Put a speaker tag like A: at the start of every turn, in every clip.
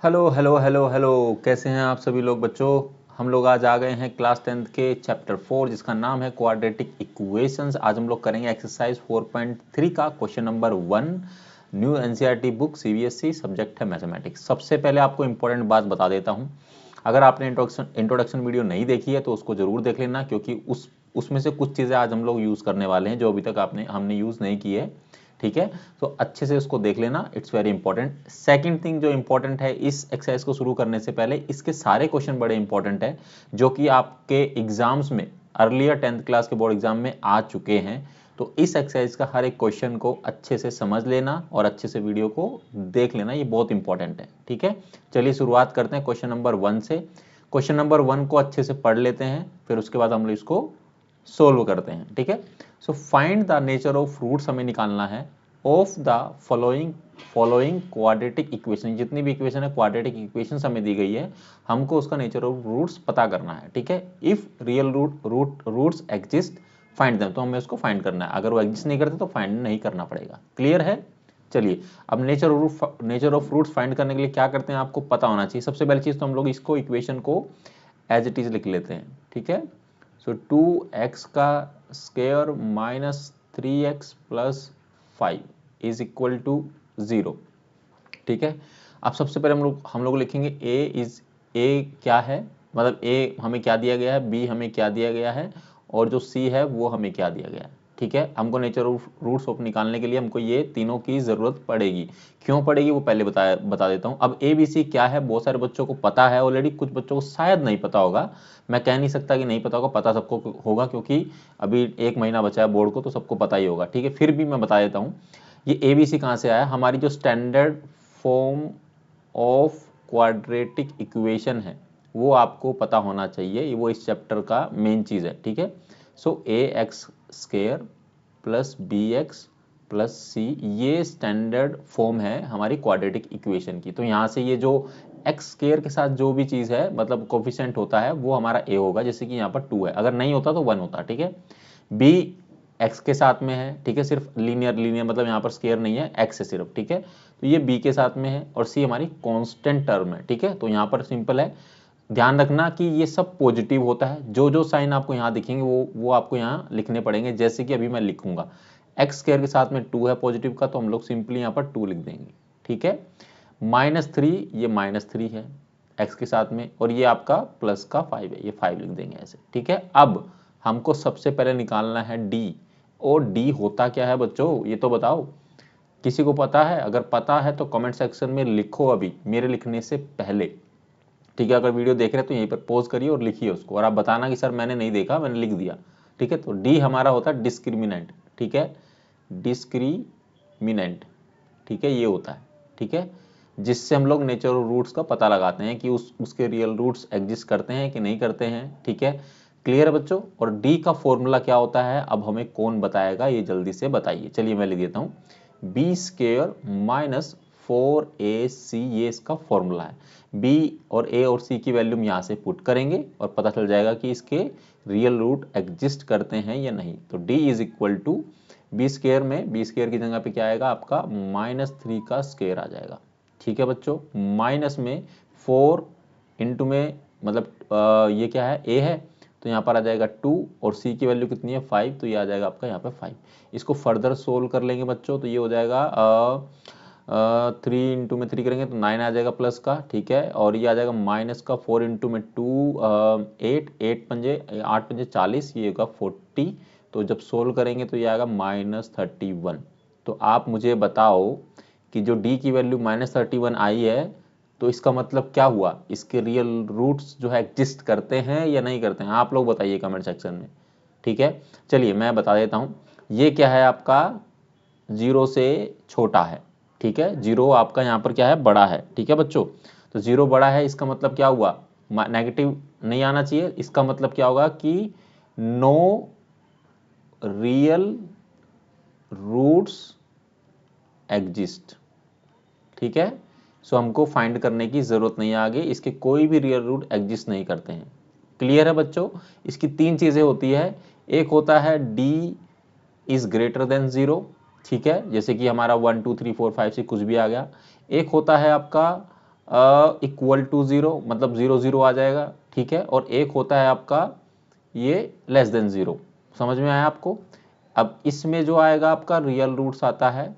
A: Hello hello hello hello, कैसे हैं आप सभी लोग बच्चों। हम लोग आज आ गए हैं क्लास 10th के चैप्टर 4 जिसका नाम है क्वाड्रेटिक इक्वेशंस। आज हम लोग करेंगे एक्सरसाइज 4.3 का question number 1। New NCERT book CBSE, subject है मैथमेटिक्स। सबसे पहले आपको इंपॉर्टेंट बात बता देता हूं, अगर आपने इंट्रोडक्शन वीडियो नहीं देखी है तो उसको जरूर देख लेना, क्योंकि उसमें से कुछ चीज़ें आज हम लोग यूज़ करने वाले हैं जो अभी तक हमने यूज़ नहीं की है। ठीक है, तो अच्छे से उसको देख लेना, it's very important. Second thing जो इंपॉर्टेंट है इस एक्सरसाइज को शुरू करने से पहले, इसके सारे क्वेश्चन बड़े इंपॉर्टेंट है जो कि आपके एग्जाम्स में अर्लियर 10th क्लास के बोर्ड एग्जाम में आ चुके हैं। तो इस एक्सरसाइज का हर एक क्वेश्चन को अच्छे से समझ लेना और अच्छे से वीडियो को देख लेना, ये बहुत इंपॉर्टेंट है। ठीक है, चलिए शुरुआत करते हैं क्वेश्चन नंबर 1 से। क्वेश्चन नंबर 1 को अच्छे से पढ़ लेते हैं, फिर उसके बाद हम लोग इसको सोल्व करते हैं। ठीक है, so find the nature of roots हमें निकालना है of the following quadratic equation. जितनी भी इक्वेशन है क्वाड्रेटिक इक्वेशन हमें दी गई है, हमको उसका नेचर ऑफ रूट्स पता करना है। ठीक है, if real roots exist find them, तो हमें उसको फाइंड करना है। अगर वो एग्जिस्ट नहीं करते तो फाइंड नहीं करना पड़ेगा। क्लियर है। चलिए, अब नेचर ऑफ रूट्स फाइंड करने के लिए क्या करते हैं आपको पता होना चाहिए। सबसे पहली चीज तो हम लोग इसको इक्वेशन को एज इट इज लिख लेते हैं। ठीक है, सो 2x का square minus 3x plus 5 is equal to 0। ठीक है, अब सबसे पहले हम लोग लिखेंगे ए क्या है, मतलब ए हमें क्या दिया गया है, बी हमें क्या दिया गया है, और जो सी है वो हमें क्या दिया गया है। ठीक है, हमको नेचर ऑफ रूट्स ऑफ निकालने के लिए हमको ये तीनों की जरूरत पड़ेगी। क्यों पड़ेगी वो पहले बता देता हूँ। अब ए बी सी क्या है, बहुत सारे बच्चों को पता है ऑलरेडी, कुछ बच्चों को शायद नहीं पता होगा। मैं कह नहीं सकता कि नहीं पता होगा, पता सबको होगा, क्योंकि अभी 1 महीना बचा है बोर्ड को, तो सबको पता ही होगा। ठीक है, फिर भी मैं बता देता हूँ ये ए बी सी कहाँ से आया। हमारी जो standard form of quadratic equation है वो आपको पता होना चाहिए, वो इस चैप्टर का मेन चीज है। ठीक है, so a x square plus b x plus c, ये स्टैंडर्ड फॉर्म है हमारी क्वाड्रेटिक इक्वेशन की। तो यहां से ये जो एक्स स्क्वायर के साथ जो भी चीज है, मतलब कोफिशिएंट होता है, वो हमारा ए होगा। जैसे कि यहाँ पर 2 है, अगर नहीं होता तो 1 होता। ठीक है, बी एक्स के साथ में है। ठीक है, सिर्फ लीनियर मतलब यहाँ पर स्क्वायर नहीं है, एक्स है सिर्फ। ठीक है, तो ये बी के साथ में है, और सी हमारी कांस्टेंट टर्म है। ठीक है, तो यहाँ पर सिंपल है, ध्यान रखना कि ये सब पॉजिटिव होता है। जो जो साइन आपको यहाँ दिखेंगे वो आपको यहाँ लिखने पड़ेंगे। जैसे कि अभी मैं लिखूंगा एक्स स्क्वायर के साथ में 2 है पॉजिटिव का, तो हम लोग सिंपली यहाँ पर 2 लिख देंगे। ठीक है, -3, ये -3 है एक्स के साथ में, और ये आपका प्लस का 5 है, ये 5 लिख देंगे ऐसे। ठीक है, अब हमको सबसे पहले निकालना है डी। और डी होता क्या है बच्चों, ये तो बताओ, किसी को पता है? अगर पता है तो कमेंट सेक्शन में लिखो अभी मेरे लिखने से पहले। ठीक है, अगर वीडियो देख रहे हैं तो यहीं पर पॉज करिए और लिखिए उसको, और आप बताना कि सर मैंने नहीं देखा, मैंने लिख दिया। ठीक है, तो डी हमारा होता है डिस्क्रिमिनेंट। ठीक है, डिस्क्रिमिनेंट, ठीक है, ये होता है। ठीक है, जिससे हम लोग नेचर ऑफ रूट्स का पता लगाते हैं कि उसके रियल रूट्स एग्जिस्ट करते हैं कि नहीं करते हैं। ठीक है, क्लियर है बच्चों। और डी का फॉर्मूला क्या होता है अब हमें कौन बताएगा, ये जल्दी से बताइए। चलिए मैं लिख देता हूँ, बी स्क्वायर माइनस 4ac, ये इसका फॉर्मूला है। बी और ए और सी की वैल्यू यहाँ से पुट करेंगे और पता चल जाएगा कि इसके रियल रूट एग्जिस्ट करते हैं या नहीं। तो D is equal to B square में, बी स्क्वायर की जगह पे क्या आएगा आपका -3 का स्क्वायर आ जाएगा। ठीक है बच्चों, माइनस में 4 इंटू में, मतलब ये क्या है, ए है, तो यहाँ पर आ जाएगा 2, और सी की वैल्यू कितनी है 5, तो ये आ जाएगा आपका यहाँ पे 5। इसको फर्दर सोल्व कर लेंगे बच्चों, तो ये हो जाएगा 3 इंटू में 3 करेंगे तो 9 आ जाएगा प्लस का। ठीक है, और ये आ जाएगा माइनस का 4 इंटू में 2 8, 8 पंजे 8 पंजे 40, ये होगा 40। तो जब सोल्व करेंगे तो ये आएगा -31। तो आप मुझे बताओ कि जो डी की वैल्यू -31 आई है, तो इसका मतलब क्या हुआ, इसके रियल रूट्स जो है एग्जिस्ट करते हैं या नहीं करते हैं, आप लोग बताइए कमेंट सेक्शन में। ठीक है, चलिए मैं बता देता हूँ, ये क्या है आपका 0 से छोटा है। ठीक है, 0 आपका यहाँ पर क्या है, बड़ा है। ठीक है बच्चों, तो 0 बड़ा है, इसका मतलब क्या हुआ, नेगेटिव नहीं आना चाहिए। इसका मतलब क्या होगा कि नो रियल रूट्स एग्जिस्ट। ठीक है, सो हमको फाइंड करने की जरूरत नहीं है आगे, इसके कोई भी रियल रूट एग्जिस्ट नहीं करते हैं। क्लियर है बच्चों। इसकी 3 चीजें होती है, एक होता है डी इज ग्रेटर देन 0। ठीक है, जैसे कि हमारा 1 2 3 4 5 6 कुछ भी आ गया। एक होता है आपका इक्वल टू 0, मतलब 0 0 आ जाएगा, ठीक है। और एक होता है आपका ये लेस देन 0। समझ में आया आपको? अब इसमें जो आएगा आपका रियल रूट्स आता है,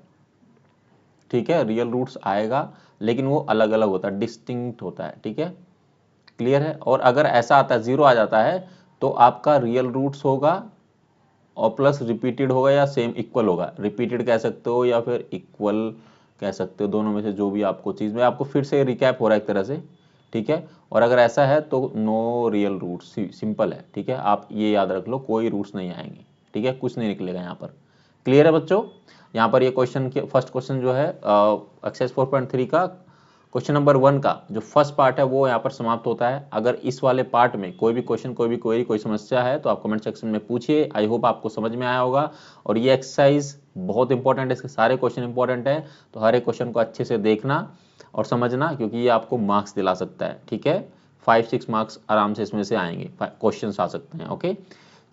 A: ठीक है, रियल रूट्स आएगा, लेकिन वो अलग अलग होता है, डिस्टिंक्ट होता है, ठीक है, क्लियर है। और अगर ऐसा आता है 0 आ जाता है तो आपका रियल रूट्स होगा और प्लस रिपीटेड होगा या सेम इक्वल होगा। रिपीटेड कह सकते हो या फिर इक्वल कह सकते हो, दोनों में से जो भी आपको चीज़ में, आपको फिर से रिकैप हो रहा है एक तरह से, ठीक है। और अगर ऐसा है तो नो रियल रूट्स, सिंपल है, ठीक है। आप ये याद रख लो, कोई रूट्स नहीं आएंगे, ठीक है, कुछ नहीं निकलेगा यहाँ पर। क्लियर है बच्चों? यहाँ पर ये क्वेश्चन के फर्स्ट क्वेश्चन जो है एक्सरसाइज 4.3 का क्वेश्चन नंबर 1 का जो फर्स्ट पार्ट है वो यहाँ पर समाप्त होता है। अगर इस वाले पार्ट में कोई भी क्वेश्चन, कोई भी क्वेरी, कोई समस्या है तो आप कमेंट सेक्शन में पूछिए। आई होप आपको समझ में आया होगा। और ये एक्सरसाइज बहुत इंपॉर्टेंट है, इसके सारे क्वेश्चन इंपॉर्टेंट है, तो हर एक क्वेश्चन को अच्छे से देखना और समझना, क्योंकि ये आपको मार्क्स दिला सकता है, ठीक है। 5-6 मार्क्स आराम से इसमें से आएंगे, क्वेश्चन आ सकते हैं, ओके।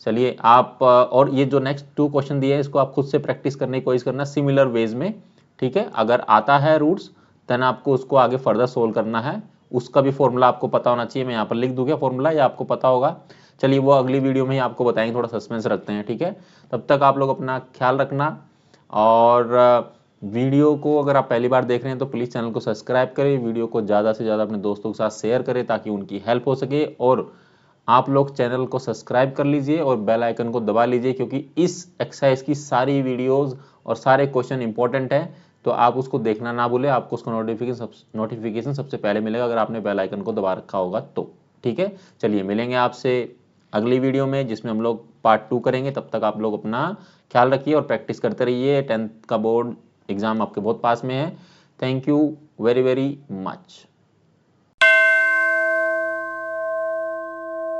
A: चलिए आप और ये जो नेक्स्ट 2 क्वेश्चन दिए हैं इसको आप खुद से प्रैक्टिस करने की कोशिश करना सिमिलर वेज में, ठीक है। अगर आता है रूट्स देन आपको उसको आगे फर्दर सोल्व करना है, उसका भी फॉर्मूला आपको पता होना चाहिए। मैं यहाँ पर लिख दूंगा फॉर्मूला, या आपको पता होगा। चलिए वो अगली वीडियो में ही आपको बताएंगे, थोड़ा सस्पेंस रखते हैं, ठीक है। तब तक आप लोग अपना ख्याल रखना। और वीडियो को अगर आप पहली बार देख रहे हैं तो प्लीज़ चैनल को सब्सक्राइब करें, वीडियो को ज़्यादा से ज़्यादा अपने दोस्तों के साथ शेयर करें ताकि उनकी हेल्प हो सके। और आप लोग चैनल को सब्सक्राइब कर लीजिए और बेल आइकन को दबा लीजिए, क्योंकि इस एक्सरसाइज की सारी वीडियोस और सारे क्वेश्चन इंपॉर्टेंट हैं, तो आप उसको देखना ना भूलें। आपको उसका नोटिफिकेशन सबसे पहले मिलेगा अगर आपने बेल आइकन को दबा रखा होगा तो, ठीक है। चलिए मिलेंगे आपसे अगली वीडियो में जिसमें हम लोग पार्ट 2 करेंगे। तब तक आप लोग अपना ख्याल रखिए और प्रैक्टिस करते रहिए। 10th का बोर्ड एग्जाम आपके बहुत पास में है। Thank you very very much.